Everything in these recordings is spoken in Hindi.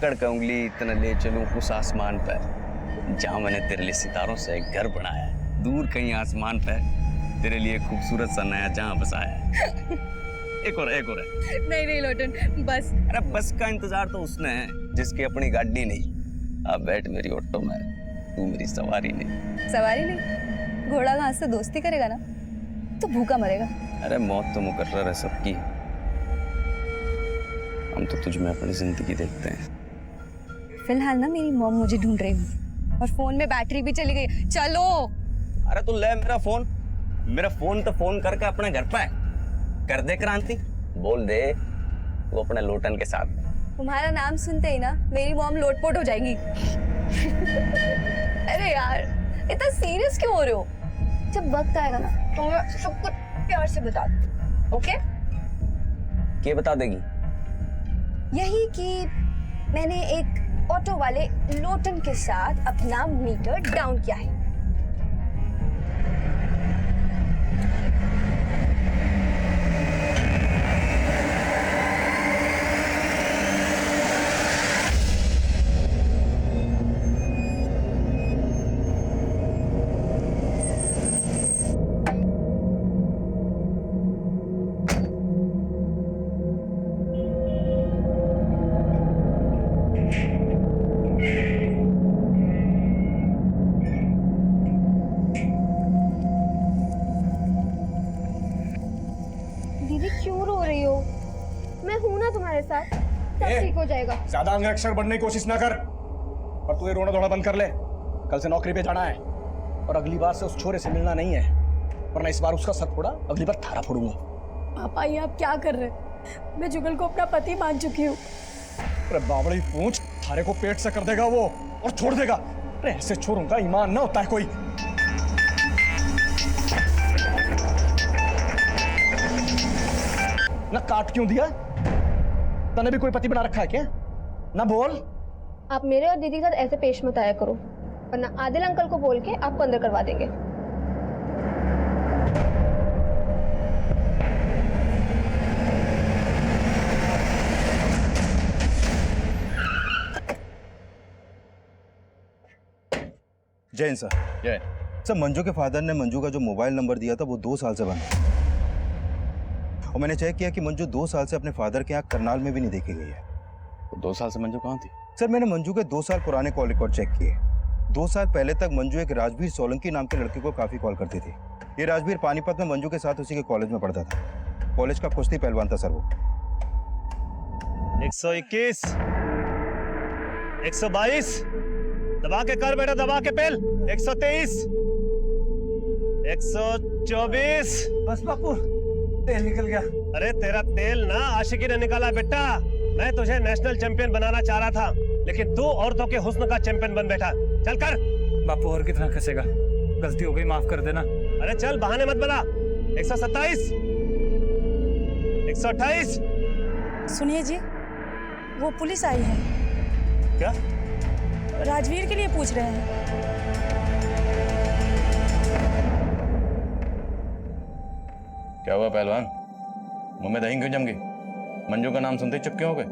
पकड़ कर उंगली इतना ले चलूं उस आसमान पर जहां मैंने तेरे लिए सितारों से एक घर बनाया है, दूर कहीं आसमान पर तेरे लिए खूबसूरत सा नया जहां बसाया है। एक और है। नहीं नहीं लोटन, बस। अरे बस का इंतजार तो उसने है जिसकी अपनी गाड़ी नहीं। अब बैठ मेरी ऑटो में, तू मेरी सवारी नहीं। सवारी नहीं? घोड़ा घास से दोस्ती करेगा ना तो भूखा मरेगा। अरे मौत तो मुकर्रर है सबकी, हम तो तुझ में अपनी जिंदगी देखते हैं। फिलहाल ना मेरी मॉम मुझे ढूंढ रही है और फोन में बैटरी भी चली गई। चलो। अरे तू ले मेरा फोन तो फोन करके अपने घर पे कर दे क्रांति, बोल दे वो अपने लोटन के साथ। तुम्हारा नाम सुनते ही ना मेरी मॉम लोटपोट हो जाएगी। अरे यार इतना सीरियस क्यों हो रहे हो? जब वक्त आएगा ना तो मैं सब कुछ प्यार से बता दूँ। ओके? क्या बता देगी? यही कि मैंने एक ऑटो वाले लोटन के साथ अपना मीटर डाउन किया है। दीदी क्यों रो रही हो? मैं हूं ना तुम्हारे साथ, सब ठीक हो जाएगा। ज्यादा अंगरक्षक बनने की कोशिश ना कर और तू ये रोना धोना बंद कर ले। कल से नौकरी पे जाना है और अगली बार से उस छोरे से मिलना नहीं है, वरना इस बार उसका सर फोड़ा, अगली बार थारा फोड़ूंगा। पापा ये आप क्या कर रहे हैं? मैं जुगल को अपना पति मान चुकी हूँ। अरे बावड़ी पूंछ, थारे को पेट से कर देगा वो और छोड़ देगा। अरे ऐसे छोरों का ईमान ना होता है कोई। ना काट क्यों दिया? तने भी कोई पति बना रखा है क्या? ना बोल। आप मेरे और दीदी के साथ ऐसे पेश मत आया करो, वरना आदिल अंकल को बोल के आपको अंदर करवा देंगे। जैन सर। जय सर, मंजू के फादर ने मंजू का जो मोबाइल नंबर दिया था वो 2 साल से बंद है और मैंने चेक किया कि मंजू 2 साल से अपने फादर के यहाँ करनाल में भी नहीं देखी गई है। तो 2 साल से मंजू कहाँ थी? सर, मैंने मंजू के 2 साल पुराने कॉल रिकॉर्ड चेक किए। 2 साल पहले तक मंजू एक राजवीर सोलंकी नाम के लड़के को काफी कॉल करती थी। ये राजवीर पानीपत में मंजू के साथ उसी के कॉलेज में पढ़ता था। कॉलेज का कुश्ती पहलवान था सर वो। 121, 122, दबा के कर बेटा, दबा के पेल। 123, 124। बस बापू, तेल निकल गया। अरे तेरा तेल ना आशिकी ने निकाला बेटा। मैं तुझे नेशनल चैंपियन बनाना चाह रहा था, लेकिन तू औरतों के हुस्न का चैंपियन बन बैठा। चल कर। बापू और कितना खसेगा? गलती हो गई, माफ कर देना। अरे चल, बहाने मत बना। 127, 128। सुनिए जी, वो पुलिस आई है। क्या? राजवीर के लिए पूछ रहे हैं। क्या हुआ पहलवान, मुंह में दही क्यों जम गई? मंजू का नाम सुनते ही चुप क्यों हो गए?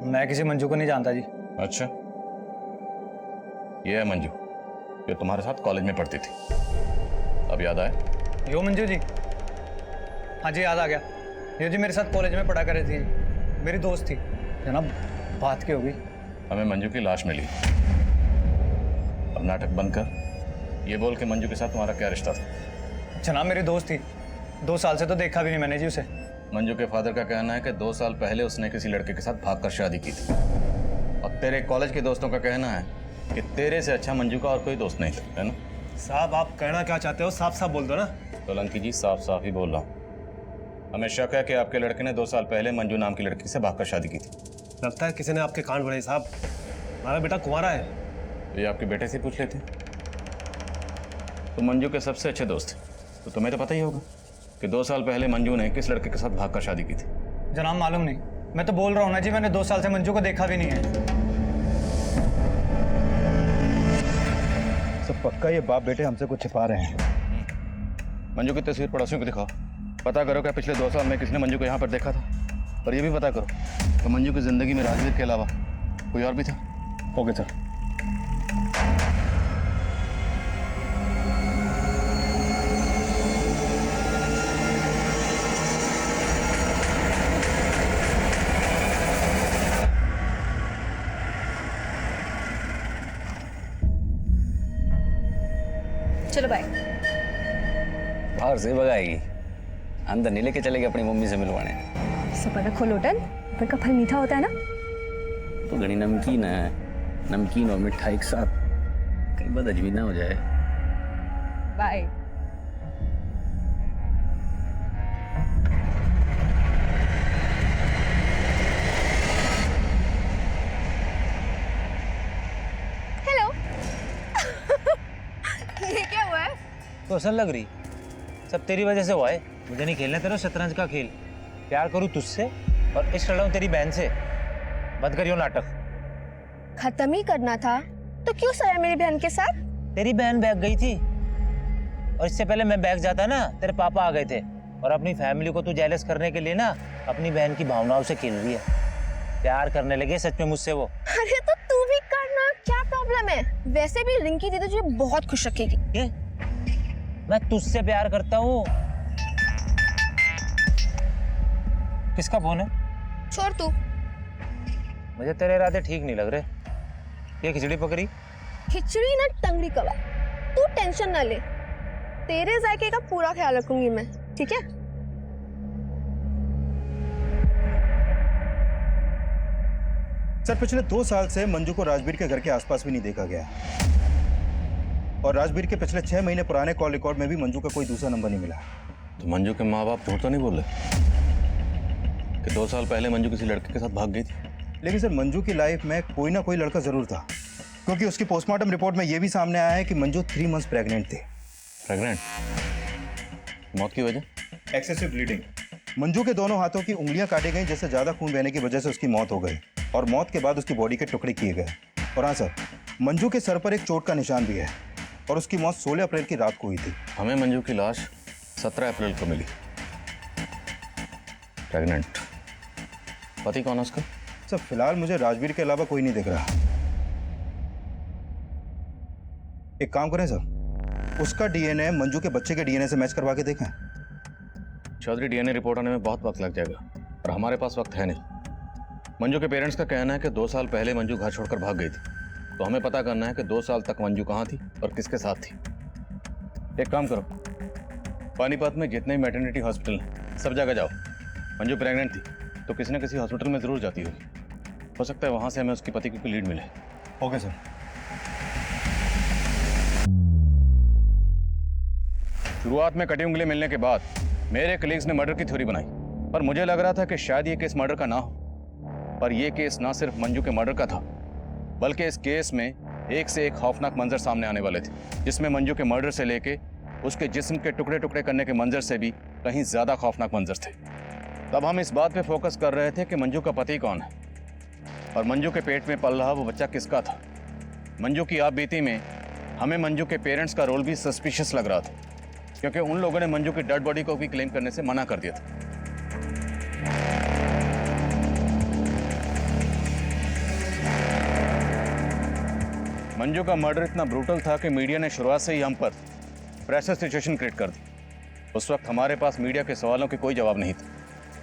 मैं किसी मंजू को नहीं जानता जी। अच्छा, ये है मंजू, ये तुम्हारे साथ कॉलेज में पढ़ती थी। अब याद आया? यो मंजू जी? हाँ जी, याद आ गया। ये जी मेरे साथ कॉलेज में पढ़ा कर रही थी, मेरी दोस्त थी। जनाब बात क्या होगी? हमें मंजू की लाश मिली। अब नाटक बंद कर, ये बोल के मंजू के साथ तुम्हारा क्या रिश्ता था? जनाब मेरी दोस्त थी, 2 साल से तो देखा भी नहीं मैंने जी उसे। मंजू के फादर का कहना है कि 2 साल पहले उसने किसी लड़के के साथ भागकर शादी की थी और तेरे कॉलेज के दोस्तों का कहना है कि तेरे से अच्छा मंजू का और कोई दोस्त नहीं था, है ना? साहब आप कहना क्या चाहते हो? साफ साफ बोल दो ना। सोलंकी जी, साफ साफ ही बोल रहा हूँ। हमें शक है कि आपके लड़के ने 2 साल पहले मंजू नाम की लड़की से भागकर शादी की थी। लगता है किसी ने आपके कान भरे साहब। हमारा बेटा कुंवारा है। तो ये आपके बेटे से पूछ लेते। तो मंजू के सबसे अच्छे दोस्त, तो तुम्हें तो पता ही होगा कि 2 साल पहले मंजू ने किस लड़के के साथ भागकर शादी की थी। जनाब मालूम नहीं, मैं तो बोल रहा हूँ ना जी, मैंने 2 साल से मंजू को देखा भी नहीं है। सब पक्का ये बाप बेटे हमसे कुछ छिपा रहे हैं। मंजू की तस्वीर पड़ोसियों को दिखाओ, पता करो कि पिछले 2 साल में किसने मंजू को यहाँ पर देखा था, और ये भी पता करो कि मंजू की जिंदगी में राजवीर के अलावा कोई और भी था? Okay sir. चलो बाय। बाहर से भगाएगी, अंदर नहीं लेके चलेगी अपनी मम्मी से मिलवाने। सबर रखो लोटन, पर का फल मीठा होता है ना। तो घनी नमकीन है, नमकीन और मिठाई एक साथ, कहीं बात अजमी ना हो जाए। बाय। हेलो। ये क्या हुआ है? तो असल लग रही, सब तेरी वजह से हुआ है। मुझे नहीं खेलना तेरा शतरंज का खेल। प्यार करूं तुझसे और इश्क लड़ाऊं तेरी बहन से। बंद करियो नाटक। खत्म ही करना था तो क्यों सोया मेरी बहन के साथ? तेरी बहन भाग गई थी और इससे पहले मैं भाग जाता ना, तेरे पापा आ गए थे। और अपनी फैमिली को तू जेलस करने के लिए ना अपनी बहन की भावनाओं से खेल रही है। प्यार करने लगे सच में मुझसे वो। अरे तो तू भी करना, क्या प्रॉब्लम है? वैसे भी रिंकी दीदी तुझे बहुत खुश रखेगी। ये? मैं तुझसे प्यार करता हूँ। किसका फोन है? छोड़ तू। मुझे तेरे इरादे ठीक नहीं लग रहे। ये खिचड़ी पकड़ी? खिचड़ी ना टंगड़ी कबाब। तू टेंशन ना ले, तेरे जायके का पूरा ख्याल रखूंगी मैं, ठीक है? सर पिछले 2 साल से मंजू को राजवीर के घर के आसपास भी नहीं देखा गया, और राजवीर के पिछले 6 महीने पुराने कॉल रिकॉर्ड में भी मंजू का कोई दूसरा नंबर नहीं मिला। तो मंजू के माँ बाप झूठ तो नहीं बोल रहे कि 2 साल पहले मंजू किसी लड़के के साथ भाग गई थी? लेकिन सर मंजू की लाइफ में कोई ना कोई लड़का जरूर था, क्योंकि उसकी पोस्टमार्टम रिपोर्ट में यह भी सामने आया है कि मंजू 3 मंथ्स प्रेग्नेंट थी। प्रेग्नेंट? मौत की वजह? Excessive bleeding. मंजू के दोनों हाथों की उंगलियां काटी गई, जिससे ज्यादा खून बहने की वजह से उसकी मौत हो गई, और मौत के बाद उसकी बॉडी के टुकड़े किए गए। और हाँ सर, मंजू के सर पर एक चोट का निशान भी है, और उसकी मौत 16 अप्रैल की रात को हुई थी। हमें मंजू की लाश 17 अप्रैल को मिली। प्रेग्नेंट। पति कौन है उसका? सर फिलहाल मुझे राजवीर के अलावा कोई नहीं दिख रहा। एक काम करें सर, उसका डीएनए मंजू के बच्चे के डीएनए से मैच करवा के देखें। चौधरी, डीएनए रिपोर्ट आने में बहुत वक्त लग जाएगा और हमारे पास वक्त है नहीं। मंजू के पेरेंट्स का कहना है कि 2 साल पहले मंजू घर छोड़कर भाग गई थी, तो हमें पता करना है कि 2 साल तक मंजू कहाँ थी और किसके साथ थी। एक काम करो, पानीपत में जितने भी मैटरनिटी हॉस्पिटल हैं सब जगह जाओ। मंजू प्रेग्नेंट थी तो किसी न किसी हॉस्पिटल में जरूर जाती होगी। हो सकता है वहां से हमें उसके पति की कोई लीड मिले। Okay sir. शुरुआत में कटी उंगली मिलने के बाद मेरे कलीग्स ने मर्डर की थ्योरी बनाई, पर मुझे लग रहा था कि शायद ये केस मर्डर का ना हो। पर यह केस ना सिर्फ मंजू के मर्डर का था, बल्कि इस केस में एक से एक खौफनाक मंजर सामने आने वाले थे, जिसमें मंजू के मर्डर से लेके उसके जिस्म के टुकड़े टुकड़े करने के मंजर से भी कहीं ज्यादा खौफनाक मंजर थे। तब हम इस बात पे फोकस कर रहे थे कि मंजू का पति कौन है और मंजू के पेट में पल रहा वो बच्चा किसका था। मंजू की आपबीती में हमें मंजू के पेरेंट्स का रोल भी सस्पिशियस लग रहा था, क्योंकि उन लोगों ने मंजू की डेड बॉडी को भी क्लेम करने से मना कर दिया था। मंजू का मर्डर इतना ब्रूटल था कि मीडिया ने शुरुआत से ही हम पर प्रेशर सिचुएशन क्रिएट कर दी। उस वक्त हमारे पास मीडिया के सवालों के कोई जवाब नहीं था,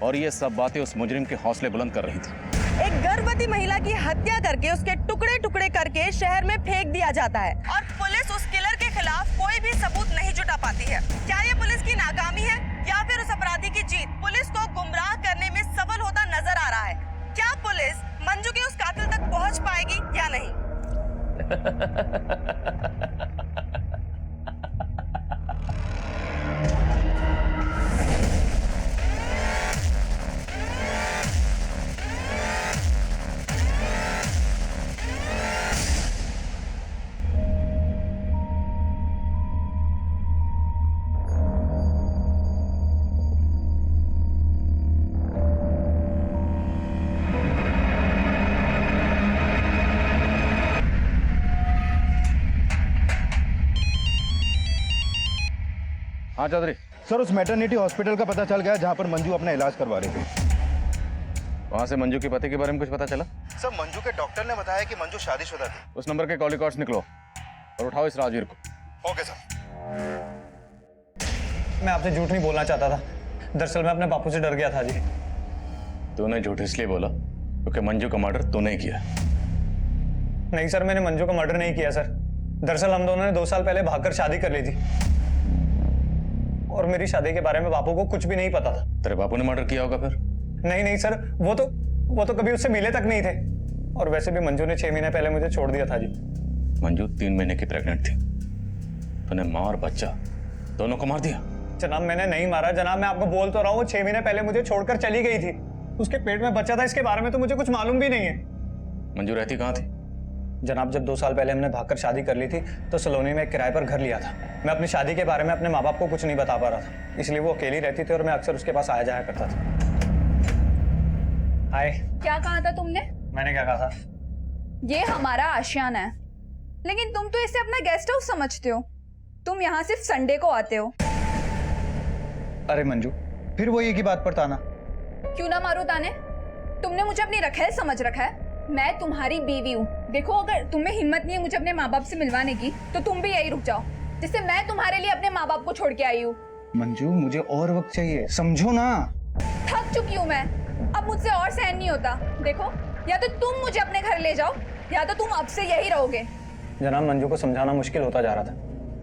और ये सब बातें उस मुजरिम के हौसले बुलंद कर रही थी। एक गर्भवती महिला की हत्या करके उसके टुकड़े टुकड़े करके शहर में फेंक दिया जाता है, और पुलिस उस किलर के खिलाफ कोई भी सबूत नहीं जुटा पाती है। क्या ये पुलिस की नाकामी है या फिर उस अपराधी की जीत पुलिस को गुमराह करने में सफल होता नजर आ रहा है? क्या पुलिस मंजू के उस कातिल तक पहुंच पाएगी या नहीं? हाँ चौधरी। सर उस मैटरनिटी हॉस्पिटल का पता चल गया जहां पर मंजू अपना इलाज करवा रही थी। वहां से मंजू के पति के बारे में कुछ पता चला? सर मंजू के डॉक्टर ने बताया कि मंजू शादीशुदा थी। उस नंबर के कॉल रिकॉर्ड्स निकलो और उठाओ इस राजवीर को। Okay sir. मैं आपसे झूठ नहीं बोलना चाहता था, दरअसल मैं अपने बापू से डर गया था जी। तूने झूठ इसलिए बोला क्योंकि मंजू का मर्डर तूने ही किया। नहीं सर, मैंने मंजू का मर्डर नहीं किया सर। दरअसल हम दोनों ने 2 साल पहले भागकर शादी कर ली थी और मेरी शादी के बारे में बापू को कुछ भी नहीं पता था। तेरे बापू ने मर्डर किया होगा फिर? नहीं सर, वो तो कभी उससे मिले तक नहीं थे। और वैसे भी मंजू ने 6 महीने पहले मुझे छोड़ दिया था जी। मंजू 3 महीने की प्रेग्नेंट थी, तूने माँ और बच्चा दोनों को मार दिया? जनाब मैंने नहीं मारा जनाब, मैं आपको बोल तो रहा हूँ, 6 महीने पहले मुझे छोड़कर चली गई थी। उसके पेट में बच्चा था, इसके बारे में तो मुझे कुछ मालूम भी नहीं है। मंजू रहती कहाँ थी? जनाब जब 2 साल पहले हमने भागकर शादी कर ली थी तो सलोनी में एक किराए पर घर लिया था। मैं अपनी शादी के बारे में अपने माँ बाप को कुछ नहीं बता पा रहा था, इसलिए वो अकेली रहती थी और मैं अक्सर उसके पास आया जाया करता था। हाय। क्या कहा था तुमने? मैंने क्या कहा था? ये हमारा आशियाना है, लेकिन तुम तो इसे अपना गेस्ट हाउस समझते हो। तुम यहाँ सिर्फ संडे को आते हो। अरे मंजू, फिर वो एक ही बात पर ताना। क्यों ना मारो ताने? तुमने मुझे अपनी रखेल समझ रखा है। मैं तुम्हारी बीवी हूँ। देखो, अगर तुम्हें हिम्मत नहीं है मुझे अपने माँ बाप से मिलवाने की तो तुम भी यही रुक जाओ, जिससे मैं तुम्हारे लिए अपने माँ बाप को छोड़ के आई हूँ। मंजू मुझे और वक्त चाहिए, समझो ना। थक चुकी हूँ मैं, अब मुझसे और सहन नहीं होता। देखो, या तो तुम मुझे अपने घर ले जाओ या तो तुम अब से यही रहोगे। जनाब मंजू को समझाना मुश्किल होता जा रहा था,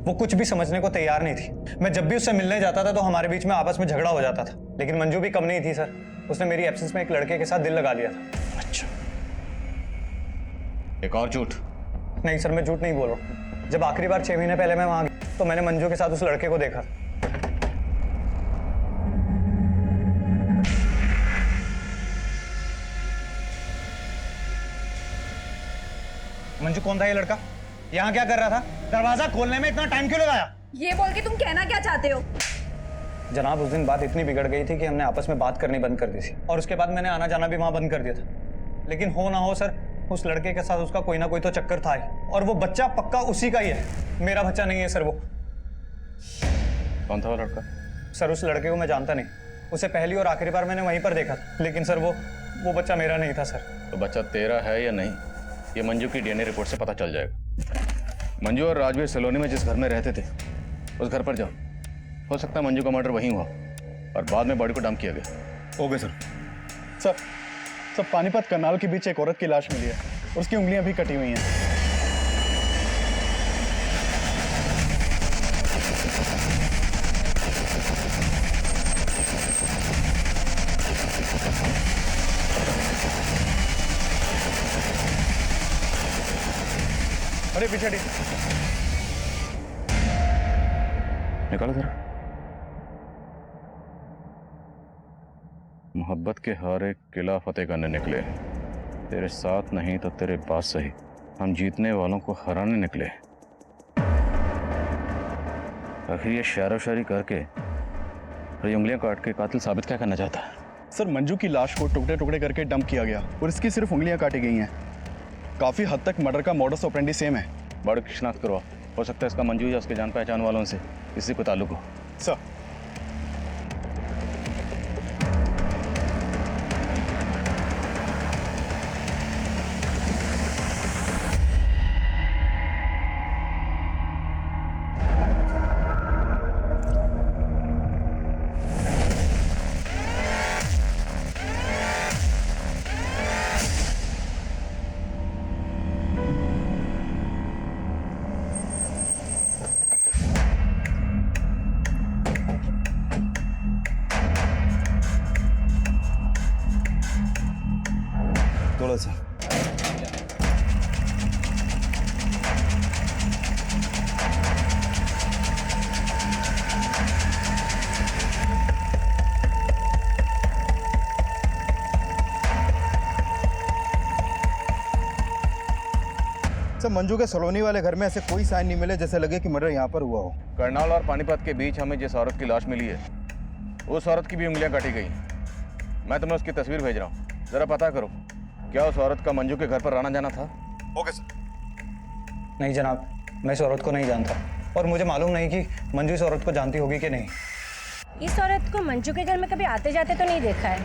वो कुछ भी समझने को तैयार नहीं थी। मैं जब भी उससे मिलने जाता था तो हमारे बीच में आपस में झगड़ा हो जाता था, लेकिन मंजू भी कम नहीं थी सर। उसने मेरी एब्सेंस में एक लड़के के साथ दिल लगा लिया था। अच्छा, एक और झूठ? नहीं सर, मैं झूठ नहीं बोल रहा। जब आखिरी बार 6 महीने पहले मैं वहां गया तो मैंने मंजू के साथ उस लड़के को देखा। मंजू, कौन था ये लड़का? यहाँ क्या कर रहा था? दरवाजा खोलने में इतना टाइम क्यों लगाया? ये बोल के तुम कहना क्या चाहते हो? जनाब उस दिन बात इतनी बिगड़ गई थी कि हमने आपस में बात करनी बंद कर दी थी और उसके बाद मैंने आना जाना भी वहां बंद कर दिया था। लेकिन हो ना हो सर, उस लड़के के साथ उसका कोई ना कोई तो चक्कर था ही, और वो बच्चा पक्का उसी का ही है। मेरा बच्चा नहीं है सर वो। कौन था वो लड़का? सर उस लड़के को मैं जानता नहीं, उसे पहली और आखिरी बार मैंने वहीं पर देखा था, लेकिन सर वो बच्चा मेरा नहीं था सर। तो बच्चा तेरा है या नहीं, ये मंजू की डीएनए रिपोर्ट से पता चल जाएगा। मंजू और राजवीर सलोनी में जिस घर में रहते थे उस घर पर जाओ, हो सकता है मंजू का मर्डर वहीं हुआ और बाद में बॉडी को डंप किया गया। Okay sir. सर पानीपत कनाल के बीच एक औरत की लाश मिली है, उसकी उंगलियां भी कटी हुई हैं। अरे पीछे हटी। निकालो जरा। मोहब्बत के हारे किला फतेह करने निकले, तेरे साथ नहीं तो तेरे पास सही, हम जीतने वालों को हराने निकले। आखिर ये शायरो शायरी करके और ये उंगलियां काट के कातिल साबित क्या करना चाहता है? सर मंजू की लाश को टुकड़े टुकड़े करके डंप किया गया और इसकी सिर्फ उंगलियां काटी गई हैं। काफी हद तक मर्डर का मॉडस ऑपरेंडी सेम है। बॉडी की शिनाख्त करवा, हो सकता है इसका मंजू या उसके जान पहचान वालों से किसी को ताल्लुक हो। सर थोड़ा सा। सर मंजू के सलोनी वाले घर में ऐसे कोई साइन नहीं मिले जैसे लगे कि मर्डर यहाँ पर हुआ हो। करनाल और पानीपत के बीच हमें जिस औरत की लाश मिली है उस औरत की भी उंगलियां काटी गई। मैं तुम्हें उसकी तस्वीर भेज रहा हूँ, जरा पता करो क्या उस औरत का मंजू के घर पर आना जाना था? Okay sir. नहीं जनाब, मैं इस औरत को नहीं जानता और मुझे मालूम नहीं कि मंजू इस औरत को जानती होगी कि नहीं। इस औरत को मंजू के घर में कभी आते जाते तो नहीं देखा है।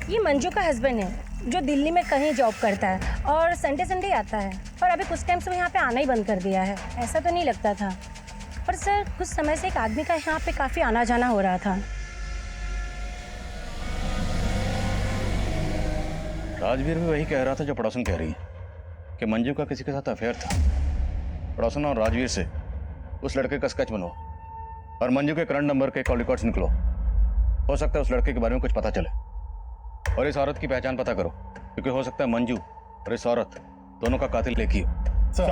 ये मंजू का हस्बैंड है जो दिल्ली में कहीं जॉब करता है और संडे संडे आता है, पर अभी कुछ टाइम से वो यहाँ पे आना ही बंद कर दिया है। ऐसा तो नहीं लगता था, पर सर कुछ समय से एक आदमी का यहाँ पे काफ़ी आना जाना हो रहा था। राजवीर भी वही कह रहा था जो पड़ोसन कह रही है कि मंजू का किसी के साथ अफेयर था। पड़ोसन और राजवीर से उस लड़के का स्केच बनाओ और मंजू के करंट नंबर के कॉल रिकॉर्ड्स निकलो। हो सकता है उस लड़के के बारे में कुछ पता चले और इस औरत की पहचान पता करो, क्योंकि हो सकता है मंजू और इस औरत दोनों का कातिल एक ही हो। सर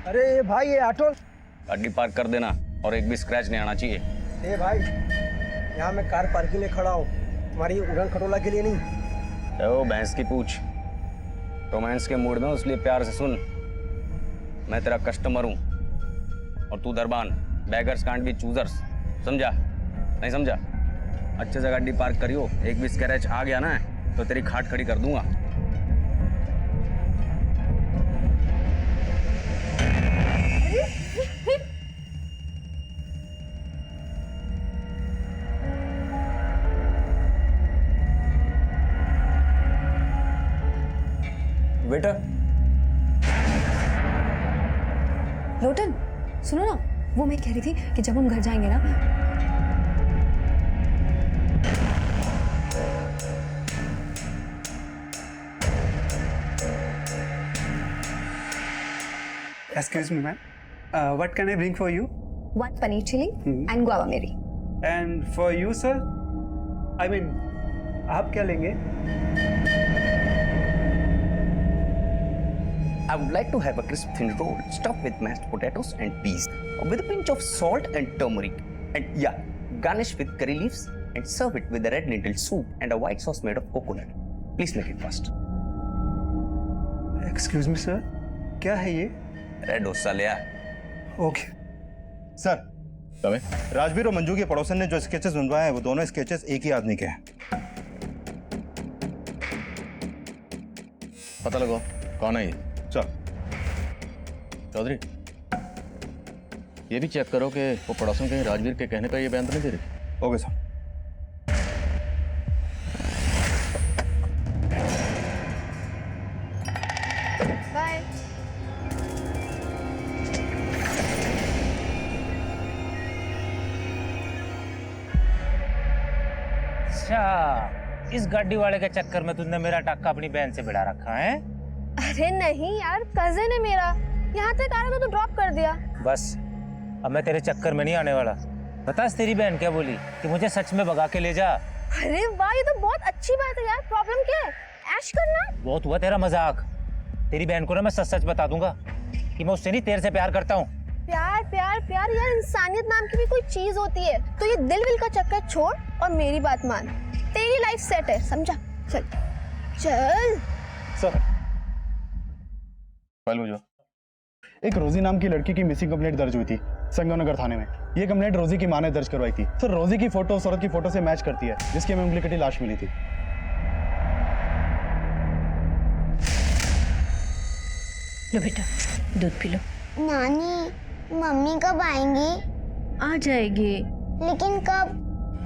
अरे भाई ये ऑटो गाड़ी पार्क कर देना और एक भी स्क्रैच नहीं आना चाहिए। ए भाई, यहाँ मैं कार पार्किंग के लिए खड़ा हूँ, तुम्हारी उड़न खटोला के लिए नहीं। ओ भैंस की पूछ, रोमांस के मूड में हो, इसलिए प्यार से सुन। मैं तेरा कस्टमर हूँ और तू दरबान। बेगर्स कांट बी चूजर्स, समझा? नहीं समझा? अच्छे से गाड़ी पार्क करियो, एक भी स्क्रैच आ गया ना तो तेरी खाट खड़ी कर दूंगा। बेटा लोटन, सुनो ना, वो मैं कह रही थी कि जब हम घर जाएंगे ना, Excuse me, ma'am. What can I bring for you? 1 paneer chili and guava meri. And for you, sir? I mean, आप क्या लेंगे? I would like to have a crisp thin roll stuffed with mashed potatoes and peas with a pinch of salt and turmeric, and yeah, garnish with curry leaves and serve it with a red lentil soup and a white sauce made of coconut. Please make it fast. Excuse me, sir. क्या है ये? रेड डोसा ले आ। Okay. सर राजवीर और मंजू के पड़ोसन ने जो स्केचेस बनवाए हैं वो दोनों स्केचेस एक ही आदमी के हैं। पता लगाओ कौन है ये। सर चौधरी, ये भी चेक करो कि वो पड़ोसन कहीं राजवीर के कहने का ये बयान तो नहीं दे रही। Okay sir. बाय। अच्छा, इस गाड़ी वाले के चक्कर में तुमने मेरा टक्का अपनी बहन से बिड़ा रखा है? अरे नहीं यार, कजिन है मेरा, यहाँ तक आ रहा था तो ड्रॉप कर दिया। बस अब मैं तेरे चक्कर में नहीं आने वाला। बता तेरी बहन क्या बोली कि मुझे सच में भगा के ले जा। अरे वाह, ये तो बहुत अच्छी बात है यार। प्रॉब्लम क्या है? ऐश करना। बहुत हुआ तेरा मजाक। तेरी बहन को ना मैं सच सच बता दूंगा कि मैं उससे नहीं तेरे से प्यार करता हूँ। प्यार प्यार प्यार यार, इंसानियत नाम की भी कोई चीज होती है। तो ये दिल विल का चक्कर छोड़ और मेरी बात मान। तेरी लाइफ सेट है, समझा? चल चल। सर फाइल भेजो। एक रोजी नाम की लड़की की मिसिंग कंप्लेंट दर्ज हुई थी संगमनगर थाने में। ये कंप्लेंट रोजी की मां ने दर्ज करवाई थी। सर रोजी की फोटो उस औरत की फोटो से मैच करती है जिसकी हमें उंगली कटी लाश मिली थी। लो बेटा, दूध पी लो। नानी, मम्मी कब आएंगी? आ जाएगी। लेकिन कब?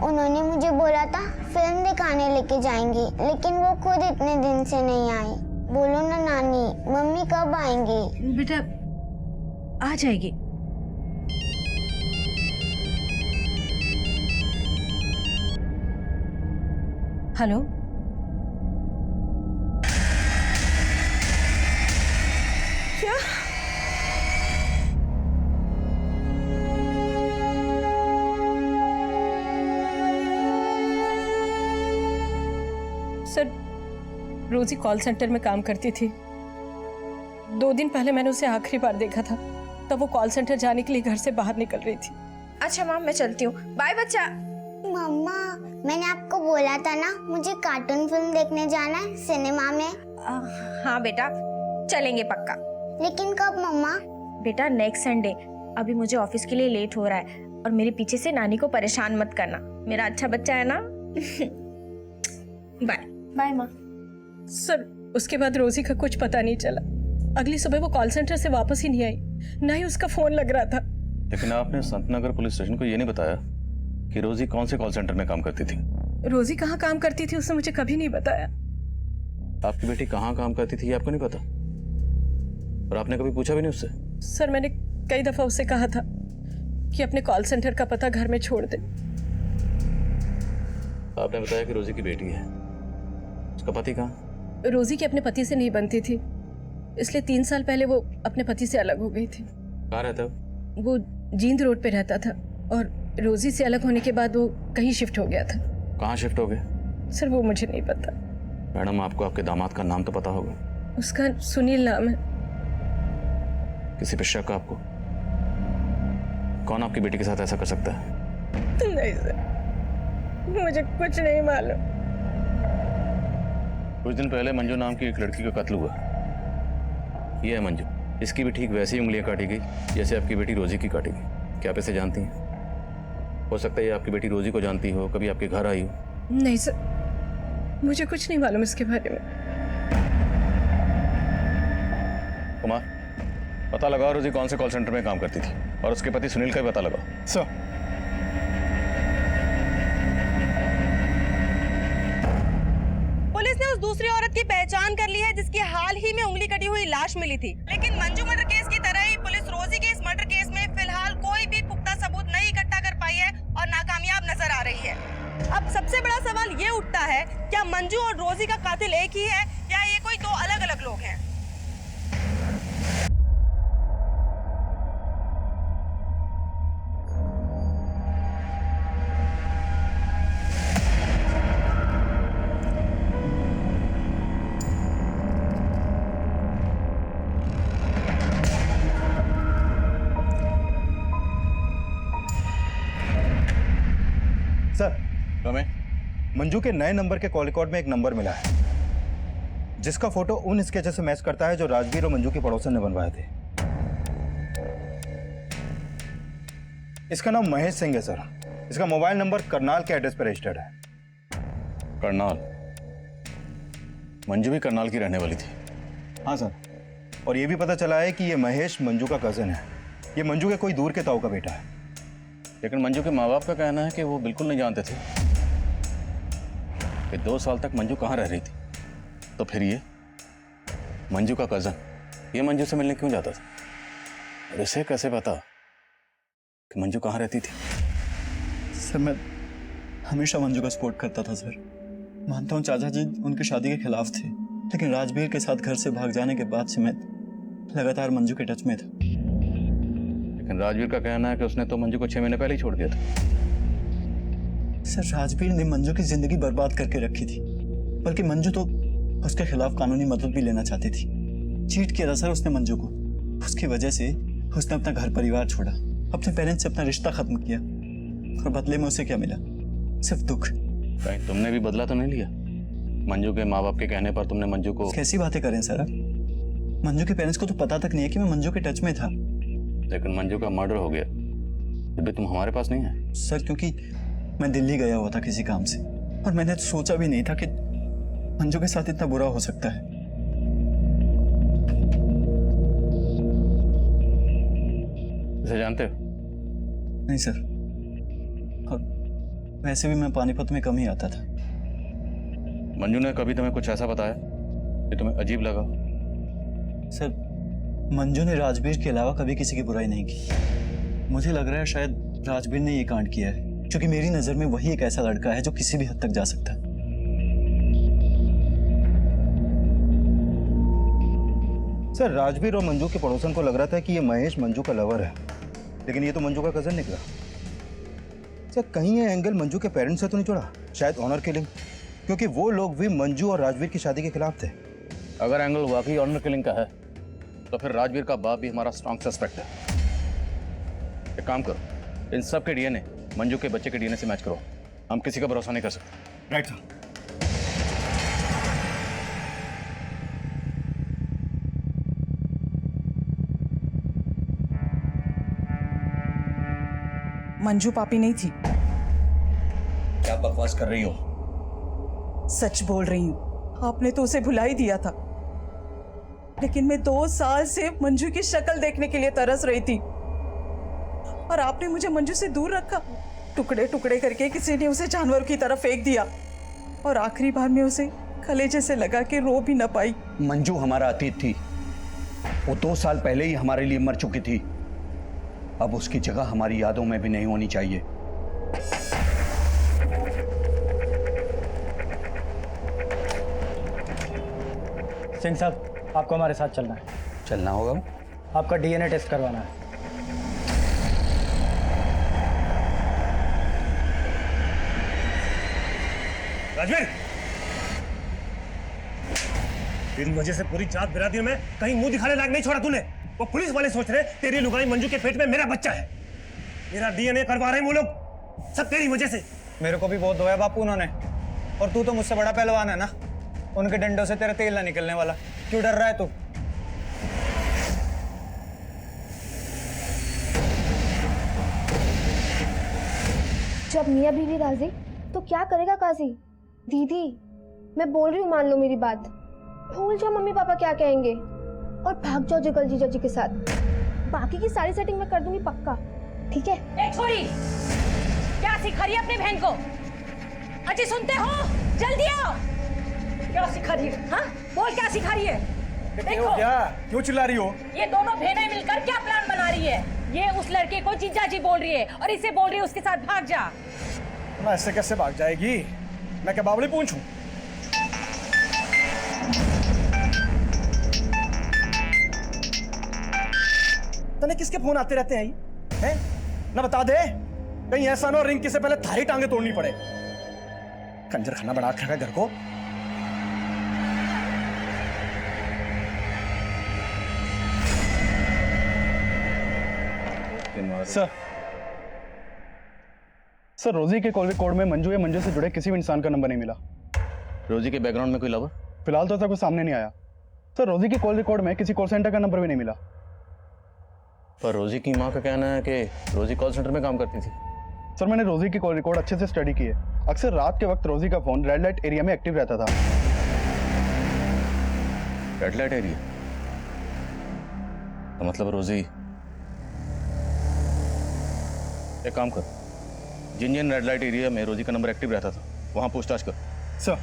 उन्होंने मुझे बोला था फिल्म दिखाने लेके जाएंगी, लेकिन वो खुद इतने दिन से नहीं आई। बोलो ना नानी, मम्मी कब आएंगी? बेटा आ जाएगी। हेलो, क्या? सर रोजी कॉल सेंटर में काम करती थी। 2 दिन पहले मैंने उसे आखिरी बार देखा था, तब वो कॉल सेंटर जाने के लिए घर से बाहर निकल रही थी। अच्छा माम, मैं चलती हूँ। बाय बच्चा। मम्मा, मैंने आपको बोला था ना मुझे कार्टून फिल्म देखने जाना है सिनेमा में। हाँ बेटा, चलेंगे पक्का। लेकिन कब मम्मा? बेटा नेक्स्ट संडे। अभी मुझे ऑफिस के लिए लेट हो रहा है और मेरे पीछे से नानी को परेशान मत करना। मेरा अच्छा बच्चा है ना। बाय बाय माँ। सर उसके बाद रोजी का कुछ पता नहीं चला। अगली सुबह वो कॉल सेंटर से वापस ही नहीं आई, ना ही उसका फोन लग रहा था। लेकिन आपने संतनगर पुलिस स्टेशन को ये नहीं बताया कि रोजी कौन से कॉल सेंटर में काम करती थी। रोजी कहाँ काम करती थी उसने मुझे कभी नहीं बताया। आपकी बेटी कहाँ काम करती थी ये आपको नहीं पता, और आपने कभी पूछा भी नहीं उससे? सर मैंने कई दफा उससे कहा था कि अपने कॉल सेंटर का पता घर में छोड़ दे। आपने बताया कि रोजी की बेटी है, उसका पति कहाँ? रोजी की अपने पति से नहीं बनती थी, इसलिए 3 साल पहले वो अपने पति से अलग हो गई थी। कहाँ रहता है वो जींद रोड पे रहता था और रोजी से अलग होने के बाद वो कहीं शिफ्ट हो गया था। कहाँ शिफ्ट हो गए? सर वो मुझे नहीं पता। मैडम आपको आपके दामाद का नाम तो पता होगा। उसका सुनील नाम है। किसी पे शक आपको? कौन आपकी बेटी के साथ ऐसा कर सकता है? नहीं सर मुझे कुछ नहीं मालूम। कुछ दिन पहले मंजू नाम की एक लड़की का कत्ल हुआ। ये है मंजू, इसकी भी ठीक वैसी उंगलियां काटी गई जैसे आपकी बेटी रोजी की काटी गई। क्या आप इसे जानती हैं? हो सकता है ये आपकी बेटी रोजी को जानती हो, कभी आपके घर आई हो। नहीं सर मुझे कुछ नहीं मालूम इसके बारे में। कुमार, पता लगाओ रोजी कौन से कॉल सेंटर में काम करती थी, और उसके पति सुनील का भी पता लगाओ। सर पुलिस ने उस दूसरी औरत की पहचान कर ली है जिसकी हाल ही में उंगली कटी हुई लाश मिली थी। लेकिन मंजू मर्डर केस की तरह ही पुलिस रोजी के इस मर्डर केस में फिलहाल कोई भी पुख्ता सबूत नहीं इकट्ठा कर पाई है और नाकामयाब नजर आ रही है। अब सबसे बड़ा सवाल ये उठता है, क्या मंजू और रोजी का कातिल एक ही है या ये कोई 2 अलग-अलग लोग हैं? सर हमें मंजू के नए नंबर के कॉल रिकॉर्ड में एक नंबर मिला है जिसका फोटो उन स्केचेस से मैच करता है जो राजवीर और मंजू के पड़ोसन ने बनवाए थे। इसका नाम महेश सिंह है सर। इसका मोबाइल नंबर करनाल के एड्रेस पर रजिस्टर्ड है। करनाल? मंजू भी करनाल की रहने वाली थी? हाँ सर, और ये भी पता चला है कि ये महेश मंजू का कजन है। ये मंजू के कोई दूर के ताऊ का बेटा है। लेकिन मंजू के माँ बाप का कहना है कि वो बिल्कुल नहीं जानते थे कि 2 साल तक मंजू कहाँ रह रही थी। तो फिर ये मंजू का कजन ये मंजू से मिलने क्यों जाता था, और इसे कैसे पता कि मंजू कहाँ रहती थी? सर मैं हमेशा मंजू का सपोर्ट करता था सर। मानता हूँ चाचा जी उनकी शादी के खिलाफ थे, लेकिन राजवीर के साथ घर से भाग जाने के बाद से मैं लगातार मंजू के टच में था। लेकिन राजवीर का कहना है कि उसने तो मंजू को 6 महीने पहले ही छोड़ दिया था। सर राजवीर ने मंजू की जिंदगी बर्बाद करके रखी थी, बल्कि मंजू तो उसके खिलाफ कानूनी मदद भी लेना चाहती थी। चीट किया था सर उसने मंजू को। उसकी वजह से उसने अपना घर परिवार छोड़ा, अपने पेरेंट्स से अपना रिश्ता खत्म किया, और बदले में उसे क्या मिला? सिर्फ दुख। कहीं तुमने भी बदला तो नहीं लिया? मंजू के माँ बाप के कहने पर तुमने मंजू को... कैसी बातें करें सर आप? मंजू के पेरेंट्स को तो पता तक नहीं है कि मैं मंजू के टच में था। लेकिन मंजू का मर्डर हो गया, फिर भी तुम हमारे पास नहीं आए? सर क्योंकि मैं दिल्ली गया हुआ था किसी काम से, और मैंने तो सोचा भी नहीं था कि मंजू के साथ इतना बुरा हो सकता है। इसे जानते हो? नहीं सर, और वैसे भी मैं पानीपत में कम ही आता था। मंजू ने कभी तुम्हें कुछ ऐसा बताया कि तुम्हें अजीब लगा? सर मंजू ने राजवीर के अलावा कभी किसी की बुराई नहीं की। मुझे लग रहा है शायद राजवीर ने ये कांड किया है, क्योंकि मेरी नजर में वही एक ऐसा लड़का है जो किसी भी हद तक जा सकता है। सर राजवीर और मंजू के पड़ोसन को लग रहा था कि ये महेश मंजू का लवर है, लेकिन ये तो मंजू का कजन निकला। सर कहीं ये एंगल मंजू के पेरेंट्स से तो नहीं जुड़ा? शायद ऑनर किलिंग, क्योंकि वो लोग भी मंजू और राजवीर की शादी के खिलाफ थे। अगर एंगल वाकई ऑनर किलिंग का है तो फिर राजवीर का बाप भी हमारा स्ट्रॉन्ग सस्पेक्ट है। एक काम करो, इन सब के डीएनए मंजू के बच्चे के डीएनए से मैच करो। हम किसी का भरोसा नहीं कर सकते। Right sir. मंजू पापी नहीं थी। क्या बकवास कर रही हो? सच बोल रही हूँ, आपने तो उसे भुला ही दिया था, लेकिन मैं 2 साल से मंजू की शक्ल देखने के लिए तरस रही थी। और आपने मुझे मंजू से दूर रखा। टुकड़े टुकड़े करके किसी ने उसे जानवर की तरफ फेंक दिया और आखिरी बार में उसे कलेजे से लगा के रो भी न पाई। मंजू हमारा अतीत थी, वो 2 साल पहले ही हमारे लिए मर चुकी थी। अब उसकी जगह हमारी यादों में भी नहीं होनी चाहिए। सिंह साहब, आपको हमारे साथ चलना है। चलना होगा? आपका डीएनए टेस्ट करवाना है। राजवीर, तेरी वजह से पूरी जात बिरादरी में कहीं मुंह दिखाने लायक नहीं छोड़ा तूने। वो पुलिस वाले सोच रहे तेरी लुगाई मंजू के पेट में मेरा बच्चा है। मेरा डीएनए करवा रहे हैं वो लोग, सब तेरी वजह से। मेरे को भी बहुत धोया बापू उन्होंने, और तू तो मुझसे बड़ा पहलवान है ना, उनके डंडों से तेरा तेल ना निकलने वाला। क्यों डर रहा है तू? जब मियाँ बीवी राजी तो क्या करेगा काजी? दीदी, मैं बोल रही हूँ, मान लो मेरी बात। भूल जाओ मम्मी पापा क्या कहेंगे और भाग जाओ जगल जीजा जी के साथ। बाकी की सारी सेटिंग मैं कर दूंगी पक्का, ठीक है? ए छोरी, क्या सिखा रही है अपनी बहन को? अजी सुनते हो? जल्दी आओ। क्या सिखा रही है? हाँ, बोल क्या सिखा रही है? देखो क्या, क्यों चिल्ला रही हो? ये दोनों बहनें मिलकर क्या प्लान बना रही है? ये उस लड़के को जीजा जी बोल रही है और इसे बोल रही है उसके साथ भाग जा। मैं ऐसे कैसे भाग जाएगी? मैं क्या बावली पूछूं? तने किसके फोन आते रहते हैं? हैं? ना बता दे, कहीं ऐसा ना हो रिंकी से पहले थारी टांगे तोड़नी पड़े। कंजर खाना बना रखा है घर को। सर रोजी के कॉल रिकॉर्ड में मंजू या मंजू से जुड़े किसी भी इंसान का नंबर नहीं मिला। रोजी के बैकग्राउंड में कोई लवर? फिलहाल तो ऐसा कुछ सामने नहीं आया। सर रोजी के कॉल रिकॉर्ड में किसी कॉल सेंटर का नंबर भी नहीं मिला। पर रोजी की माँ का कहना है कि रोजी कॉल सेंटर में काम करती थी। सर मैंने रोजी की कॉल रिकॉर्ड अच्छे से स्टडी की है। अक्सर रात के वक्त रोजी का फोन रेड लाइट एरिया में एक्टिव रहता था। Red light area? तो मतलब रोजी, एक काम कर, जिन जिन रेड लाइट एरिया में रोजी का नंबर एक्टिव रहता था वहां पूछताछ कर। सर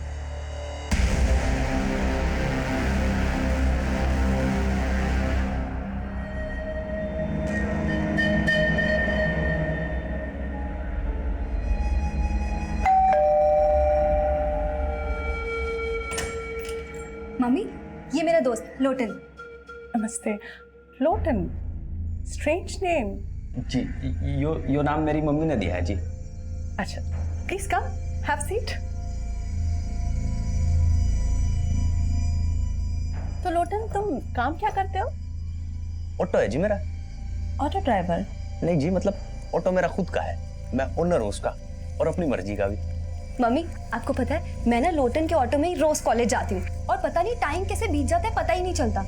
मम्मी, ये मेरा दोस्त लोटन। नमस्ते। Lotan, strange name. जी, यो नाम मेरी मम्मी ने दिया है जी। अच्छा, प्लीज कम, हैव सीट। तो लोटन, तुम काम क्या करते हो? ऑटो है जी मेरा। Auto driver? नहीं जी, मतलब ऑटो मेरा खुद का है, मैं ओनर हूँ उसका, और अपनी मर्जी का भी। मम्मी, आपको पता है मैं ना लोटन के ऑटो में ही रोज कॉलेज जाती हूँ और पता नहीं टाइम कैसे बीत जाता है, पता ही नहीं चलता।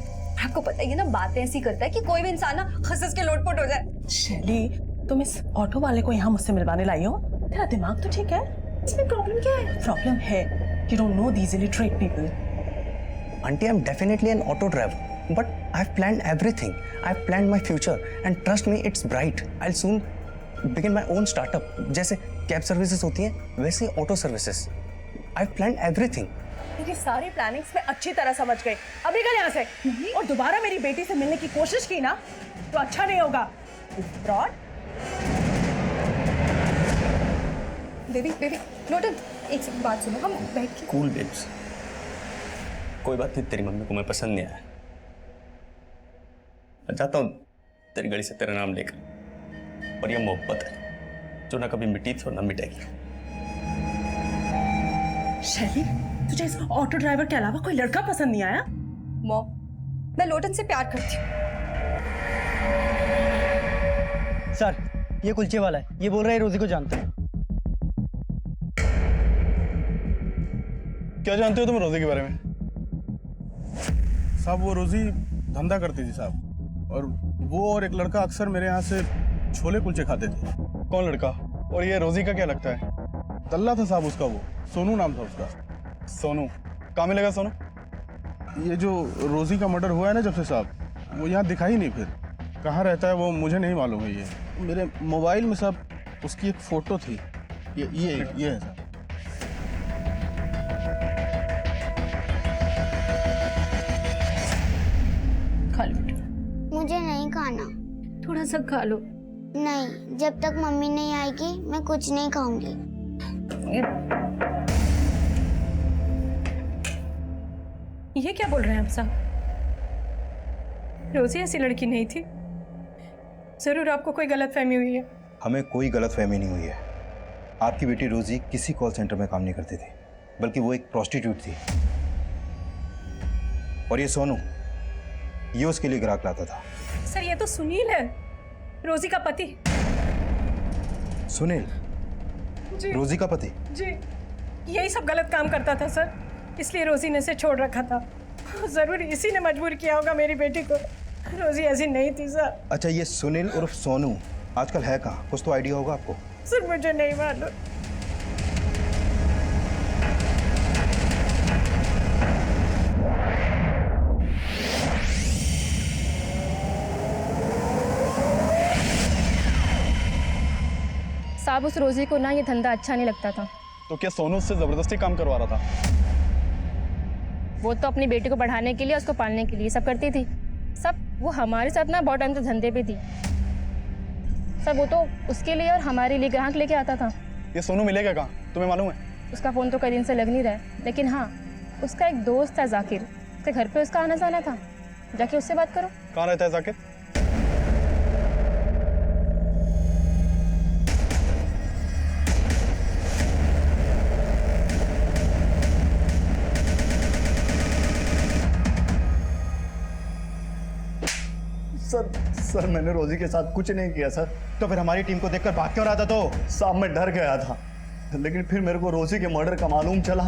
आपको पता ही है ना, बातें ऐसी करता है कि कोई भी इंसान ना हंस के लोटपोट हो जाए। शैली, तुम इस ऑटो वाले को यहाँ मुझसे मिलवाने लाई हो? तेरा दिमाग तो ठीक है? इसमें प्रॉब्लम क्या है? प्रॉब्लम है you don't know these illiterate people. Auntie, I'm definitely an auto driver, but I've planned everything. I've planned my future, and trust me, it's bright. I'll soon begin my own startup. जैसे कैब सर्विसेज होती हैं, वैसे auto services. I've planned everything. मेरी सारी प्लानिंग्स में अच्छी तरह समझ गई। अब निकल यहाँ से और दोबारा मेरी बेटी से मिलने की कोशिश की ना तो अच्छा नहीं होगा। फ्रॉड। बेबी, लोटन, एक सेकंड बात सुनो, हम बैठ के। Cool babes. कोई बात नहीं, तेरी मम्मी को मैं पसंद नहीं आया। मैं चाहता हूँ तेरी गली से तेरा नाम लेकर, और ये मोहब्बत है जो ना कभी मिटी थी और ना मिटेगी। शैली, तुझे इस ऑटो ड्राइवर के अलावा कोई लड़का पसंद नहीं आया? मॉम, मैं लोटन से प्यार करती हूँ। सर, ये कुलचे वाला है, ये बोल रहा है रोजी को जानते हैं। क्या जानते हो तुम रोजी के बारे में? साहब, वो रोजी धंधा करती थी साहब, और वो और एक लड़का अक्सर मेरे यहाँ से छोले कुलचे खाते थे। कौन लड़का? और ये रोजी का क्या लगता है? दल्ला था साहब उसका, वो सोनू नाम था उसका। सोनू? कहाँ मिलेगा सोनू? ये जो रोजी का मर्डर हुआ है ना जब से साहब, वो यहाँ दिखा ही नहीं फिर। कहाँ रहता है वो मुझे नहीं मालूम है। ये मेरे मोबाइल में सब उसकी एक फोटो थी। ये है सर। खा लो मुझे नहीं खाना। थोड़ा सा खा लो। नहीं, जब तक मम्मी नहीं आएगी मैं कुछ नहीं खाऊंगी। ये क्या बोल रहे हैं आप साहब? रोजी ऐसी लड़की नहीं थी। जरूर आपको कोई गलतफहमी हुई है। हमें कोई गलतफहमी नहीं हुई है। आपकी बेटी रोजी किसी कॉल सेंटर में काम नहीं करती थी, बल्कि वो एक प्रोस्टिट्यूट थी। और ये सोनू, ये उसके लिए ग्राहक लाता था। सर ये तो सुनील है, रोजी का पति। सुनील? जी। रोजी का पति? जी, यही सब गलत काम करता था सर, इसलिए रोजी ने इसे छोड़ रखा था। जरूर इसी ने मजबूर किया होगा मेरी बेटी को। रोजी ऐसी नहीं थी सर। अच्छा, ये सुनील उर्फ सोनू आजकल है कहाँ? कुछ तो आइडिया होगा आपको? सर मुझे नहीं मालूम। साहब, उस रोजी को ना ये धंधा अच्छा नहीं लगता था। तो क्या सोनू उससे जबरदस्ती काम करवा रहा था? वो तो अपनी बेटी को बढ़ाने के लिए, उसको पालने के लिए सब करती थी। सब वो हमारे साथ ना बहुत टाइम से धंधे पे थी। सब वो तो उसके लिए और हमारे लिए ग्राहक लेके आता था। ये सोनू मिलेगा कहाँ, तुम्हें मालूम है? उसका फ़ोन तो कई दिन से लग नहीं रहा है, लेकिन हाँ, उसका एक दोस्त है जाकिर, उसके घर पे उसका आना जाना था। जाके उससे बात करो। कहाँ रहता है जाकिर? सर मैंने रोजी के साथ कुछ नहीं किया सर। तो फिर हमारी टीम को देखकर भाग क्यों रहा था? तो साहब मैं डर गया था, लेकिन फिर मेरे को रोजी के मर्डर का मालूम चला,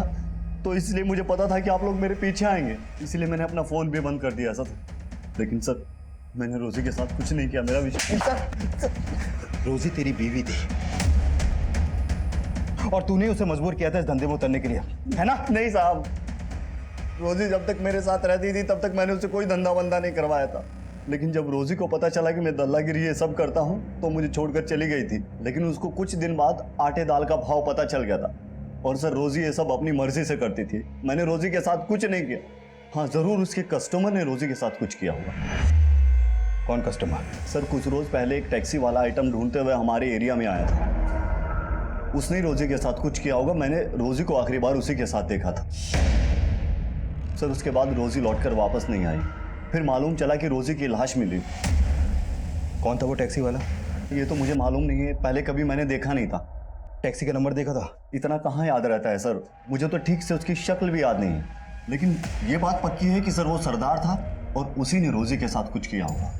तो इसलिए मुझे पता था कि आप लोग मेरे पीछे आएंगे, इसलिए मैंने अपना फोन भी बंद कर दिया सर। लेकिन सर मैंने रोजी के साथ कुछ नहीं किया, मेरा विश्वास। सर, रोजी तेरी बीवी थी और तूने उसे मजबूर किया था इस धंधे में उतरने के लिए, है ना? नहीं साहब, रोजी जब तक मेरे साथ रहती थी तब तक मैंने उससे कोई धंधा वंदा नहीं करवाया था। लेकिन जब रोजी को पता चला कि मैं दल्लागिरी ये सब करता हूँ तो मुझे छोड़कर चली गई थी। लेकिन उसको कुछ दिन बाद आटे दाल का भाव पता चल गया था। और सर रोजी ये सब अपनी मर्जी से करती थी, मैंने रोजी के साथ कुछ नहीं किया। हाँ जरूर उसके कस्टमर ने रोजी के साथ कुछ किया होगा। कौन कस्टमर? सर कुछ रोज पहले एक टैक्सी वाला आइटम ढूंढते हुए हमारे एरिया में आया था, उसने रोजी के साथ कुछ किया होगा। मैंने रोजी को आखिरी बार उसी के साथ देखा था सर। उसके बाद रोजी लौटकर वापस नहीं आई। फिर मालूम चला कि रोजी की लाश मिली। कौन था वो टैक्सी वाला? ये तो मुझे मालूम नहीं है, पहले कभी मैंने देखा नहीं था। टैक्सी का नंबर देखा था? इतना कहाँ याद रहता है सर, मुझे तो ठीक से उसकी शक्ल भी याद नहीं है। लेकिन ये बात पक्की है कि सर वो सरदार था और उसी ने रोजी के साथ कुछ किया होगा।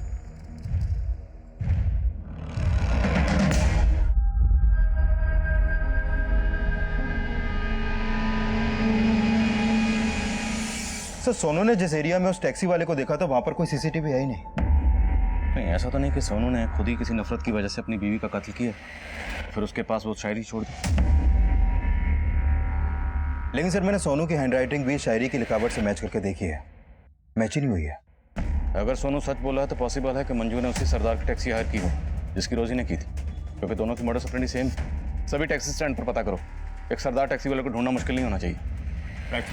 सर सोनू ने जिस एरिया में उस टैक्सी वाले को देखा था वहां पर कोई सीसीटीवी है ही नहीं। नहीं, ऐसा तो नहीं कि सोनू ने खुद ही किसी नफरत की वजह से अपनी बीवी का कत्ल किया, फिर उसके पास वो शायरी छोड़ दी। लेकिन सर मैंने सोनू की हैंडराइटिंग भी शायरी की लिखावट से मैच करके देखी है, मैच ही नहीं हुई है। अगर सोनू सच बोला है तो पॉसिबल है कि मंजू ने उसी सरदार की टैक्सी हायर की हो जिसकी रोजी ने की थी, क्योंकि दोनों की मॉडस ऑपरेंडी सेम। सभी टैक्सी स्टैंड पर पता करो, एक सरदार टैक्सी वाले को ढूंढना मुश्किल नहीं होना चाहिए। राइट।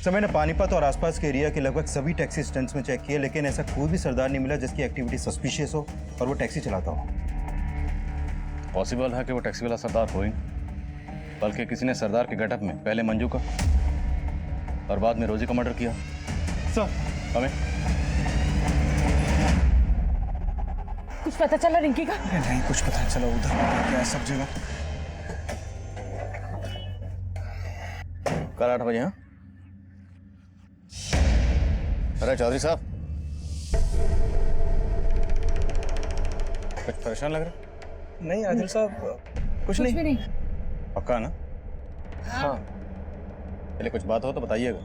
सर मैंने पानीपत और आसपास के एरिया के लगभग सभी टैक्सी स्टैंड्स में चेक किए, लेकिन ऐसा कोई भी सरदार नहीं मिला जिसकी एक्टिविटी सस्पिशियस हो और वो टैक्सी चलाता हो। पॉसिबल है कि वो टैक्सी वाला सरदार हो ही, बल्कि किसी ने सरदार के गेटअप में पहले मंजू का और बाद में रोजी का मर्डर किया। सर हमें कुछ पता चला रिंकी का? नहीं कुछ पता चला, उधर क्या है सब जगह। कल 8 बजे। हाँ अरे चौधरी साहब, कुछ परेशान लग रहा? नहीं आदिल साहब कुछ नहीं। पक्का ना? हाँ। पहले कुछ बात हो तो बताइएगा।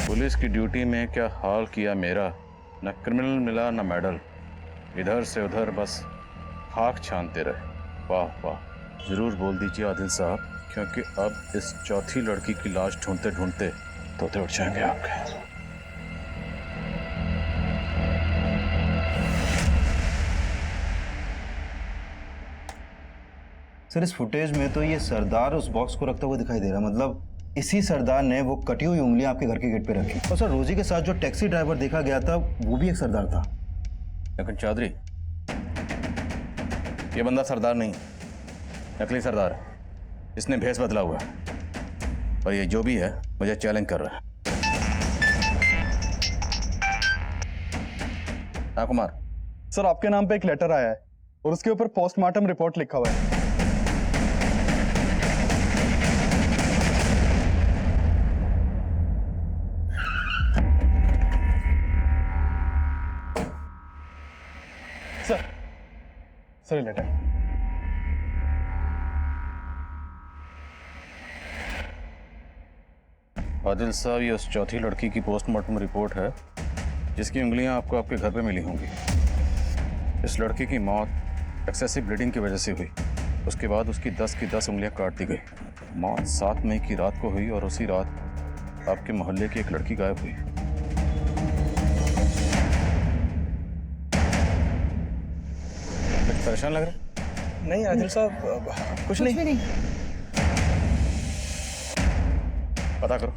पुलिस की ड्यूटी में क्या हाल किया मेरा, न क्रिमिनल मिला न मेडल, इधर से उधर बस खाक छानते रहे। वाह वाह। जरूर बोल दीजिए आदिल साहब, क्योंकि अब इस चौथी लड़की की लाश ढूंढते ढूंढते तोते उठ जाएंगे आपके। सर इस फुटेज में तो ये सरदार उस बॉक्स को रखता हुआ दिखाई दे रहा है, मतलब इसी सरदार ने वो कटी हुई उंगलियां आपके घर के गेट पे रखी। और सर रोजी के साथ जो टैक्सी ड्राइवर देखा गया था वो भी एक सरदार था। लेकिन चौधरी, ये बंदा सरदार नहीं, नकली सरदार है। इसने भेस बदला हुआ है और ये जो भी है मुझे चैलेंज कर रहा है। हाँ कुमार। सर आपके नाम पे एक लेटर आया है और उसके ऊपर पोस्टमार्टम रिपोर्ट लिखा हुआ है। Sir letter. आदिल साहब, ये उस चौथी लड़की की पोस्टमार्टम रिपोर्ट है जिसकी उंगलियां आपको आपके घर पे मिली होंगी। इस लड़की की मौत एक्सेसिव ब्लीडिंग की वजह से हुई। उसके बाद उसकी 10 की 10 उंगलियां काट दी गई। मौत 7 मई की रात को हुई और उसी रात आपके मोहल्ले की एक लड़की गायब हुई। परेशान लग रहा है? नहीं आदिल साहब, कुछ नहीं। पता करो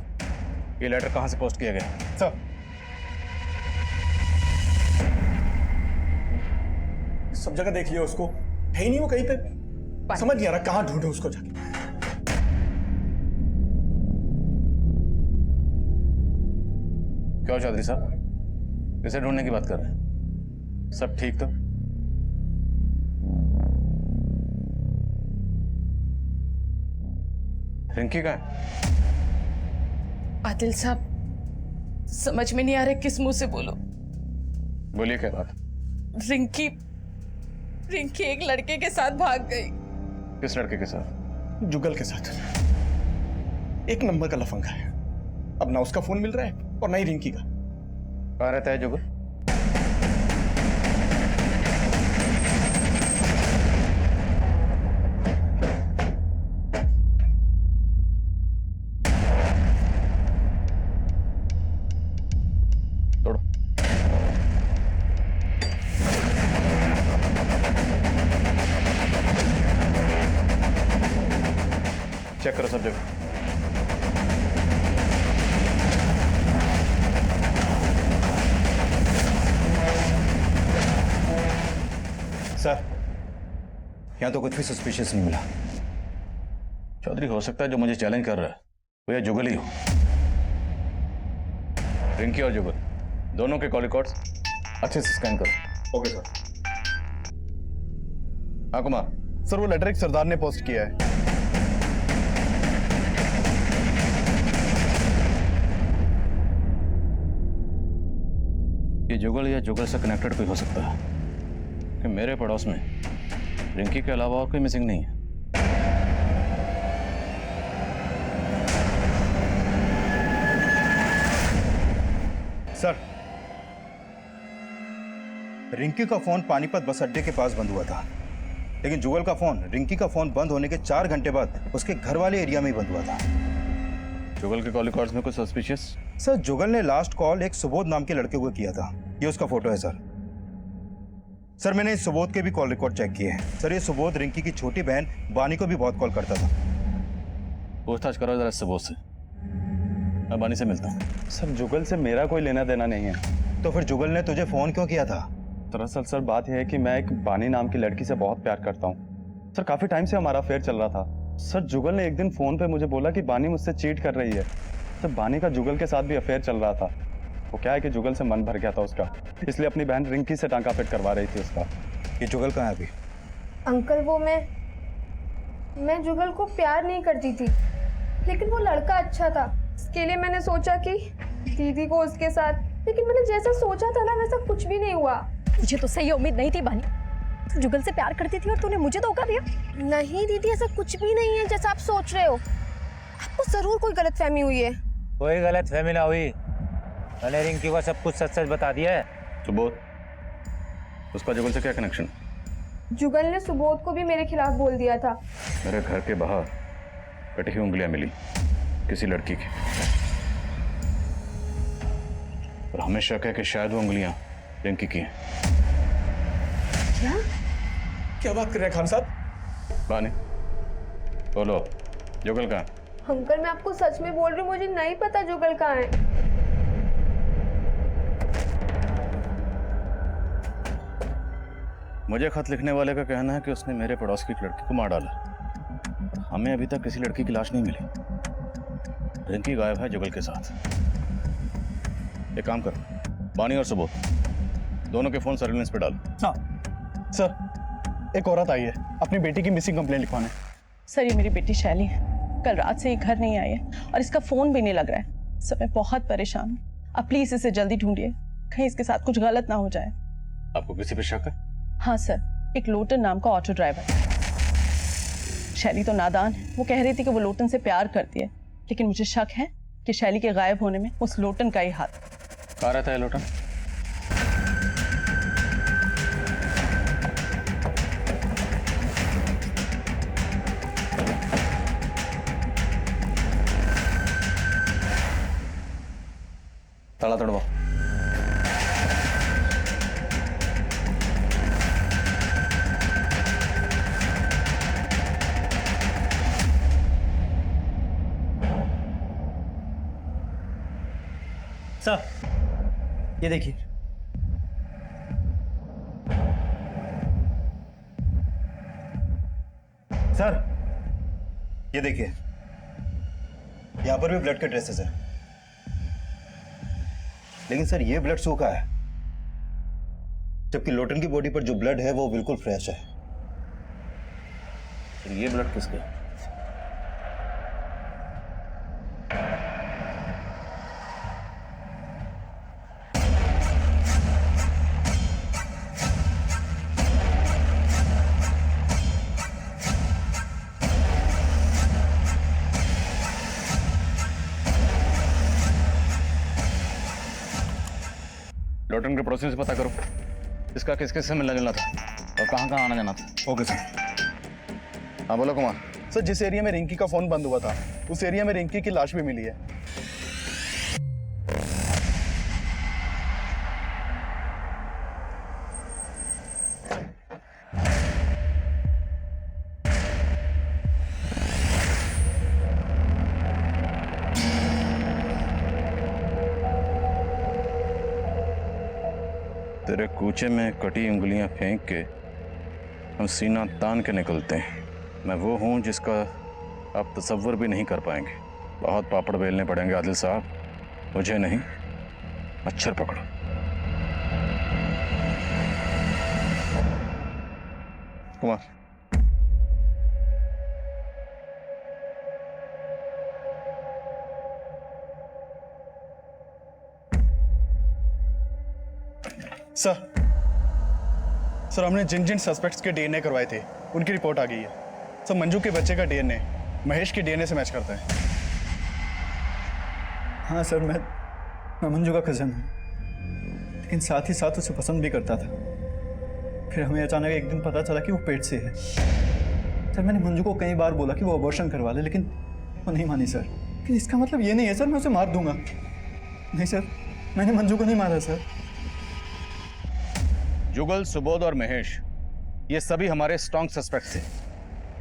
ये लेटर कहां से पोस्ट किया गया। सर सब जगह देख लिया उसको, है ही नहीं वो कहीं पे। समझ नहीं आ रहा कहां ढूंढे उसको जाके। क्या चौधरी साहब, किसे ढूंढने की बात कर रहे हैं? सब ठीक तो? रिंकी कहाँ है? आदिल साहब, समझ में नहीं आ रहा किस मुंह से बोलो। बोलिए क्या बात? रिंकी एक लड़के के साथ भाग गई। किस लड़के के साथ? जुगल के साथ। एक नंबर का लफंगा है। अब ना उसका फोन मिल रहा है और ना ही रिंकी का। कहाँ रहता है जुगल? चेक करो सब जगह। सर यहाँ तो कुछ भी सस्पिशियस नहीं मिला। चौधरी, हो सकता है जो मुझे चैलेंज कर रहा है वो ये जुगल ही हो। रिंकी और जुगल दोनों के कॉल रिकॉर्ड्स अच्छे से स्कैन करो। Okay sir. हाँ कुमार। सर वो लेटर एक सरदार ने पोस्ट किया है। ये जुगल या जुगल से कनेक्टेड कोई हो सकता है कि मेरे पड़ोस में रिंकी के अलावा और कोई मिसिंग नहीं है। सर रिंकी का फोन पानीपत बस अड्डे के पास बंद हुआ था, लेकिन जुगल का फोन रिंकी का फोन बंद होने के 4 घंटे बाद उसके घर वाले एरिया में ही बंद हुआ था। जुगल के कॉल रिकॉर्ड्स में कुछ सस्पिशियस? सर जुगल ने लास्ट कॉल एक सुबोध नाम के लड़के को किया था। ये उसका फोटो है सर। सर मैंने इस सुबोध के भी कॉल रिकॉर्ड चेक किए हैं। सर ये सुबोध रिंकी की छोटी बहन बानी को भी बहुत कॉल करता था। पूछताछ करो जरा सुबोध से। मैं बानी से मिलता हूँ। सर जुगल से मेरा कोई लेना देना नहीं है। तो फिर जुगल ने तुझे फोन क्यों किया था? दरअसल सर बात यह है कि मैं एक बानी नाम की लड़की से बहुत प्यार करता हूँ। सर काफी टाइम से हमारा अफेयर चल रहा था। सर जुगल ने एक दिन फोन पे मुझे बोला कि बानी मुझसे चीट कर रही है। सर बानी का जुगल के साथ भी अफेयर चल रहा था। वो क्या है कि जुगल से मन भर गया था उसका, इसलिए अपनी बहन रिंकी से टांका फिट करवा रही थी उसका। ये जुगल कहाँ है अभी? अंकल वो मैं जुगल को प्यार नहीं करती थी, लेकिन वो लड़का अच्छा था। इसके लिए मैंने सोचा कि दीदी को उसके साथ, लेकिन मैंने जैसा सोचा था ना वैसा कुछ भी नहीं हुआ। मुझे तो सही उम्मीद नहीं थी बानी। तू जुगल से प्यार करती थी और तूने मुझे धोखा दिया। नहीं दीदी, ऐसा कुछ भी नहीं है जैसा आप सोच रहे हो। आपको जरूर कोई गलतफहमी हुई है। कोई गलतफहमी ना हुई। मैंने रिंकी को सब कुछ सच सच बता दिया है। सुबोध, उसका जुगल से क्या कनेक्शन? जुगल ने सुबोध को भी मेरे खिलाफ बोल दिया था। मेरे घर के बाहर कटी हुई उंगलियां मिली किसी लड़की की, और हमें शक है कि शायद वो उंगलियां रिंकी की हैं। क्या क्या बात कर रहे हैं खान साहब? बानी, बोलो, जुगल कहाँ? अंकल मैं आपको सच में बोल रही हूँ, मुझे नहीं पता जुगल कहाँ है। मुझे खत लिखने वाले का कहना है कि उसने मेरे पड़ोस की एक लड़की को मार डाला। हमें अभी तक किसी लड़की की लाश नहीं मिली। रिंकी गायब है जुगल के साथ। एक काम कर, बानी और सुबोध दोनों के फोन सर्विलेंस पे डाल। हाँ सर, एक औरत आई है अपनी बेटी की मिसिंग कंप्लेंट लिखवाने। सर ये मेरी बेटी शैली है, कल रात से ये घर नहीं आई है और इसका फोन भी नहीं लग रहा है। सर मैं बहुत परेशान हूँ, आप प्लीज इसे जल्दी ढूंढिए, कहीं इसके साथ कुछ गलत ना हो जाए। आपको किसी पे शक है? हाँ सर, एक लोटन नाम का ऑटो ड्राइवर। शैली तो नादान है, वो कह रही थी कि वो लोटन से प्यार करती है, लेकिन मुझे शक है कि शैली के गायब होने में उस लोटन का ही हाथ। कहाँ रहता है लोटन? ताला तोड़वाओ। सर ये देखिए, सर ये देखिए, यहां पर भी ब्लड के ट्रेसेस हैं, लेकिन सर ये ब्लड सूखा है, जबकि लोटन की बॉडी पर जो ब्लड है वो बिल्कुल फ्रेश है। ये ब्लड किसका है? लोटन के पड़ोसी से पता करो इसका किस किस से मिलना जुलना था और कहाँ कहाँ आना जाना था। Okay sir. हाँ बोलो कुमार। सर जिस एरिया में रिंकी का फोन बंद हुआ था उस एरिया में रिंकी की लाश भी मिली है। तेरे कूचे में कटी उंगलियां फेंक के हम सीना तान के निकलते हैं। मैं वो हूं जिसका आप तसव्वुर भी नहीं कर पाएंगे। बहुत पापड़ बेलने पड़ेंगे आदिल साहब, मुझे नहीं, मच्छर पकड़ो। कुमार सर हमने जिन जिन सस्पेक्ट्स के डीएनए करवाए थे उनकी रिपोर्ट आ गई है। सर मंजू के बच्चे का डीएनए महेश के डीएनए से मैच करता है। हाँ सर, मैं मंजू का कज़न हूँ, लेकिन साथ ही साथ उसे पसंद भी करता था। फिर हमें अचानक एक दिन पता चला कि वो पेट से है। सर मैंने मंजू को कई बार बोला कि वो अबॉर्शन करवा ले, लेकिन वो नहीं मानी सर। लेकिन इसका मतलब ये नहीं है सर मैं उसे मार दूंगा। नहीं सर, मैंने मंजू को नहीं मारा सर। जुगल, सुबोध और महेश ये सभी हमारे स्ट्रॉन्ग सस्पेक्ट्स थे,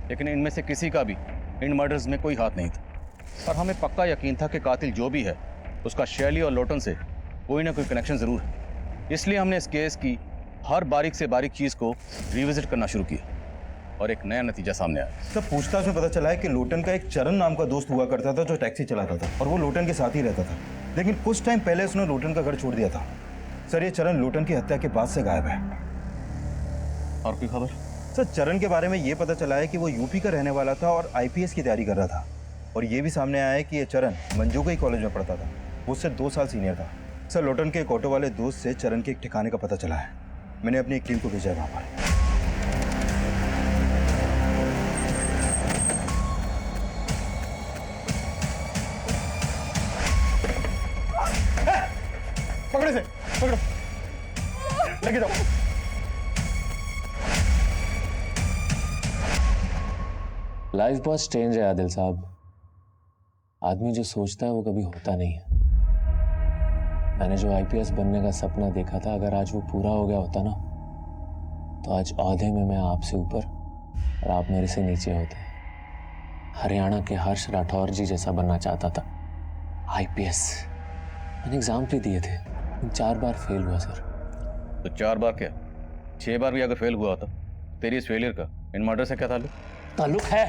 लेकिन इनमें से किसी का भी इन मर्डर्स में कोई हाथ नहीं था। और हमें पक्का यकीन था कि कातिल जो भी है उसका शैली और लोटन से कोई ना कोई कनेक्शन जरूर है। इसलिए हमने इस केस की हर बारीक से बारीक चीज को रिविजिट करना शुरू किया और एक नया नतीजा सामने आया। सब पूछताछ में पता चला है कि लोटन का एक चरण नाम का दोस्त हुआ करता था जो टैक्सी चलाता था और वो लोटन के साथ ही रहता था, लेकिन कुछ टाइम पहले उसने लोटन का घर छोड़ दिया था। सर ये चरण लोटन की हत्या के बाद से गायब है। और कोई खबर? सर चरण के बारे में ये पता चला है कि वो यूपी का रहने वाला था और आईपीएस की तैयारी कर रहा था। और ये भी सामने आया है कि ये चरण मंजू के ही कॉलेज में पढ़ता था, वो उससे 2 साल सीनियर था। सर लोटन के एक ऑटो वाले दोस्त से चरण के एक ठिकाने का पता चला है। मैंने अपनी एक टीम को भेजा है वहाँ पर। पकड़े से पकड़ो, लेके जाओ। लाइफ बहुत स्ट्रेंज है आदिल साहब। आदमी जो सोचता है वो कभी होता नहीं है। मैंने जो आईपीएस बनने का सपना देखा था, अगर आज वो पूरा हो गया होता ना, तो आज औहदे में मैं आपसे ऊपर और आप मेरे से नीचे होते। हरियाणा के हर्ष राठौर जी जैसा बनना चाहता था। आईपीएस मैंने एग्जाम भी दिए थे, 4 बार फेल हुआ सर। तो 4 बार क्या, 6 बार भी अगर फेल हुआ होता, तेरी इस फेलियर का इन मर्डर से क्या ताल्लुक है?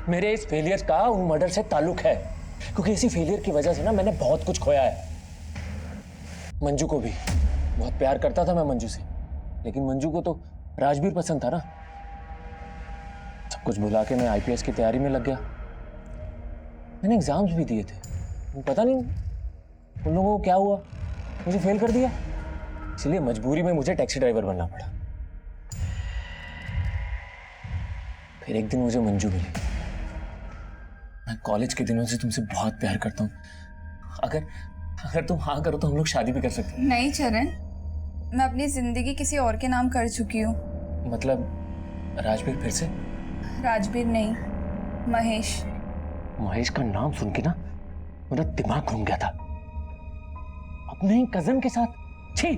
मेरे इस फेलियर का उन मर्डर से ताल्लुक है, क्योंकि इसी फेलियर की वजह से ना मैंने बहुत कुछ खोया है। मंजू को भी बहुत प्यार करता था मैं मंजू से, लेकिन मंजू को तो राजवीर पसंद था ना। सब कुछ भुला के मैं आईपीएस की तैयारी में लग गया। मैंने एग्जाम्स भी दिए थे, पता नहीं उन लोगों को क्या हुआ, मुझे फेल कर दिया। इसलिए मजबूरी में मुझे टैक्सी ड्राइवर बनना पड़ा। फिर एक दिन मुझे मंजू मिली। मैं कॉलेज के दिनों से तुमसे बहुत प्यार करता हूँ। अगर तुम हाँ करो तो हम लोग शादी भी कर सकते हैं। नहीं चरण, मैं अपनी जिंदगी किसी और के नाम कर चुकी हूँ। मतलब राजवीर फिर से? राजवीर नहीं, महेश। महेश का नाम सुन के ना मेरा दिमाग घूम गया था। अपने ही कजन के साथ, छी!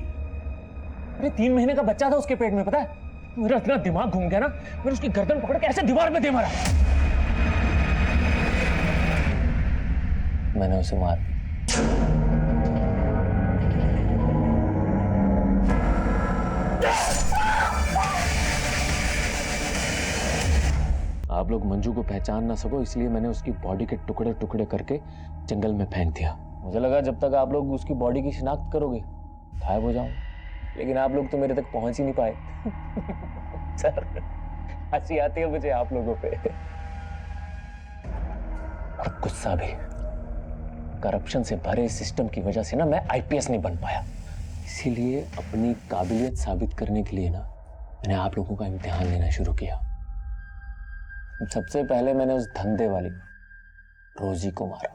अरे 3 महीने का बच्चा था उसके पेट में, पता है? मेरा इतना दिमाग घूम गया ना, मैंने उसकी गर्दन पकड़ के ऐसे दीवार में दे मारा। मैंने उसे मार आप लोग मंजू को पहचान ना सको, इसलिए मैंने उसकी बॉडी के टुकड़े टुकड़े करके जंगल में फेंक दिया। मुझे लगा जब तक आप लोग उसकी बॉडी की शिनाख्त करोगे गायब हो जाऊं, लेकिन आप लोग तो मेरे तक पहुंच ही नहीं पाए। सर हंसी आती है मुझे आप लोगों पे, और गुस्सा भी। करप्शन से भरे सिस्टम की वजह से ना मैं आईपीएस नहीं बन पाया। इसीलिए अपनी काबिलियत साबित करने के लिए ना मैंने आप लोगों का इम्तिहान लेना शुरू किया। सबसे पहले मैंने उस धंधे वाली रोजी को मारा।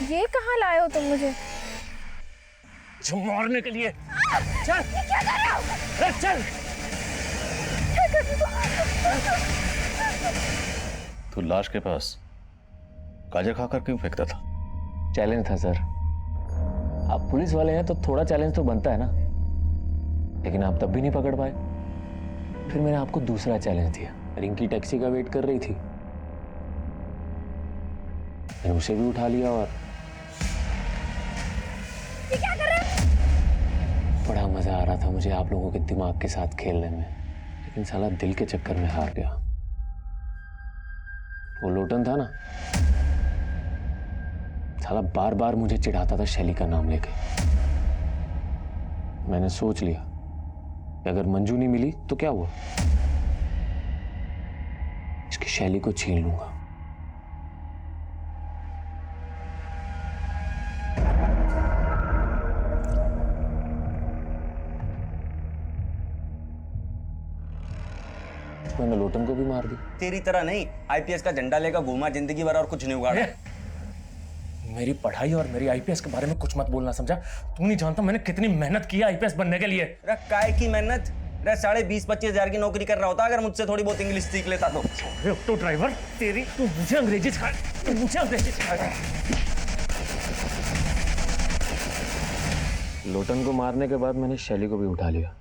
ये कहाँ लाए हो तुम मुझे? जो मारने के लिए। चल। ये क्या कर रहे हो? चल। क्या कर रहे हो? तू लाश के पास गाजर खाकर क्यों फेंकता था? चैलेंज था सर। आप पुलिस वाले हैं तो थोड़ा चैलेंज तो बनता है ना, लेकिन आप तब भी नहीं पकड़ पाए। फिर मैंने आपको दूसरा चैलेंज दिया। रिंकी टैक्सी का वेट कर रही थी, मैंने उसे भी उठा लिया और ये क्या कर रहे हो? बड़ा मजा आ रहा था मुझे आप लोगों के दिमाग के साथ खेलने में, लेकिन साला दिल के चक्कर में हार गया। वो लोटन था ना, साला बार बार मुझे चिढ़ाता था शैली का नाम लेके। मैंने सोच लिया कि अगर मंजू नहीं मिली तो क्या हुआ, इसकी शैली को छीन लूंगा। मैंने लोटन को भी मार दी। तेरी तरह नहीं, आईपीएस का झंडा लेकर घूमा जिंदगी भर और कुछ नहीं उगाड़ा। मेरी पढ़ाई और मेरी आईपीएस के बारे में कुछ मत बोलना, समझा? तू नहीं जानता मैंने कितनी मेहनत की आईपीएस बनने के लिए। काय की मेहनत? 20-25 हजार की नौकरी कर रहा होता अगर मुझसे थोड़ी बहुत इंग्लिश सीख लेता तो। ऑटो ड्राइवर तेरी, तू मुझे अंग्रेजी सिखा, तू मुझे अंग्रेजी सिखा। लोटन को मारने के बाद मैंने शैली को भी उठा लिया।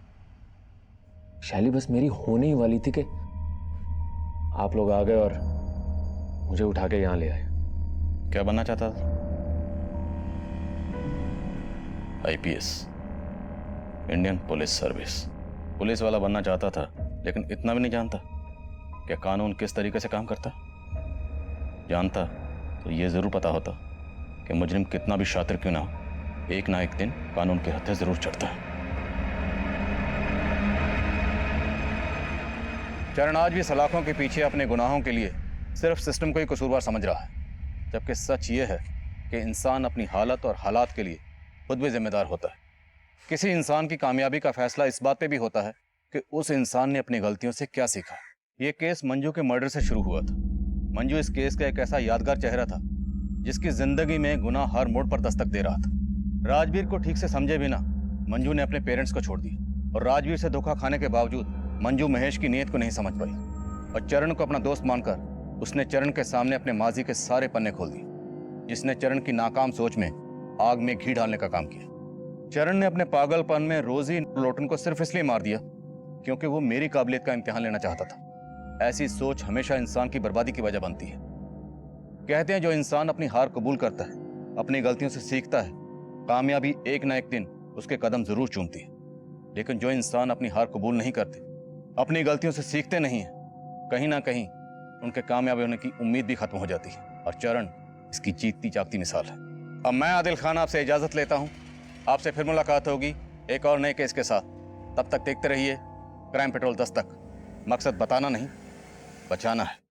शैली बस मेरी होने ही वाली थी कि आप लोग आ गए और मुझे उठा के यहां ले आए। क्या बनना चाहता था? IPS, Indian police service. Police वाला बनना चाहता था, लेकिन इतना भी नहीं जानता कि कानून किस तरीके से काम करता। जानता तो ये जरूर पता होता कि मुजरिम कितना भी शातिर क्यों ना हो, एक ना एक दिन कानून के हत्थे जरूर चढ़ता है। चरण आज भी सलाखों के पीछे अपने गुनाहों के लिए सिर्फ सिस्टम को ही कसूरवार समझ रहा है, जबकि सच ये है कि इंसान अपनी हालत और हालात के लिए खुद भी जिम्मेदार होता है। किसी इंसान की कामयाबी का फैसला इस बात पे भी होता है कि उस इंसान ने अपनी गलतियों से क्या सीखा। ये केस मंजू के मर्डर से शुरू हुआ था। मंजू इस केस का एक ऐसा यादगार चेहरा था जिसकी जिंदगी में गुनाह हर मोड़ पर दस्तक दे रहा था। राजवीर को ठीक से समझे बिना मंजू ने अपने पेरेंट्स को छोड़ दिया और राजवीर से धोखा खाने के बावजूद मंजू महेश की नीयत को नहीं समझ पाई और चरण को अपना दोस्त मानकर उसने चरण के सामने अपने माजी के सारे पन्ने खोल दिए, जिसने चरण की नाकाम सोच में आग में घी डालने का काम किया। चरण ने अपने पागलपन में रोजी लोटन को सिर्फ इसलिए मार दिया क्योंकि वो मेरी काबिलियत का इम्तिहान लेना चाहता था। ऐसी सोच हमेशा इंसान की बर्बादी की वजह बनती है। कहते हैं जो इंसान अपनी हार कबूल करता है, अपनी गलतियों से सीखता है, कामयाबी एक ना एक दिन उसके कदम जरूर चूमती है। लेकिन जो इंसान अपनी हार कबूल नहीं करते, अपनी गलतियों से सीखते नहीं है, कहीं ना कहीं उनके कामयाब होने की उम्मीद भी खत्म हो जाती है। और चरण इसकी जीतती जागती मिसाल है। अब मैं आदिल खान आपसे इजाजत लेता हूं। आपसे फिर मुलाकात होगी एक और नए केस के साथ। तब तक देखते रहिए क्राइम पेट्रोल दस्तक। मकसद बताना नहीं, बचाना है।